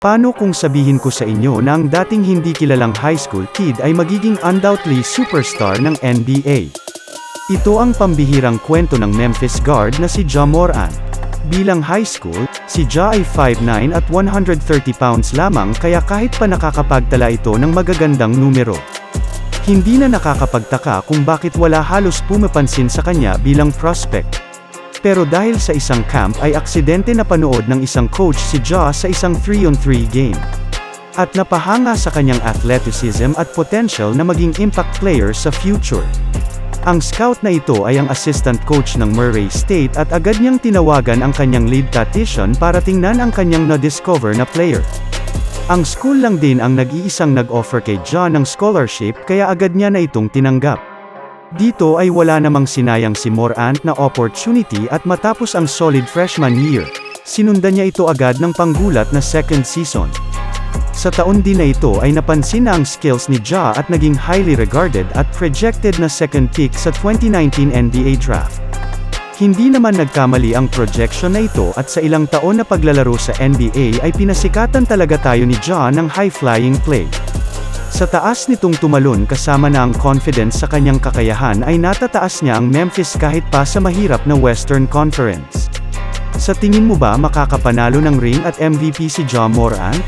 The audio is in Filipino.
Paano kung sabihin ko sa inyo na ang dating hindi kilalang high school kid ay magiging undoubtedly superstar ng NBA? Ito ang pambihirang kwento ng Memphis guard na si Ja Morant. Bilang high school, si Ja ay 5'9" at 130 pounds lamang kaya kahit pa nakakapagtala ito ng magagandang numero. Hindi na nakakapagtaka kung bakit wala halos pumapansin sa kanya bilang prospect. Pero dahil sa isang camp ay aksidente na panood ng isang coach si Ja sa isang 3-on-3 game. At napahanga sa kanyang athleticism at potential na maging impact player sa future. Ang scout na ito ay ang assistant coach ng Murray State at agad niyang tinawagan ang kanyang lead tactician para tingnan ang kanyang na-discover na player. Ang school lang din ang nag-iisang nag-offer kay Ja ng scholarship kaya agad niya na itong tinanggap. Dito ay wala namang sinayang si Morant na opportunity at matapos ang solid freshman year, sinundan niya ito agad ng panggulat na second season. Sa taon din na ito ay napansin na ang skills ni Ja at naging highly regarded at projected na second pick sa 2019 NBA Draft. Hindi naman nagkamali ang projection na ito at sa ilang taon na paglalaro sa NBA ay pinasikatan talaga tayo ni Ja ng high-flying play. Sa taas nitong tumalon kasama na ang confidence sa kanyang kakayahan ay natataas niya ang Memphis kahit pa sa mahirap na Western Conference. Sa tingin mo ba makakapanalo ng ring at MVP si Ja Morant?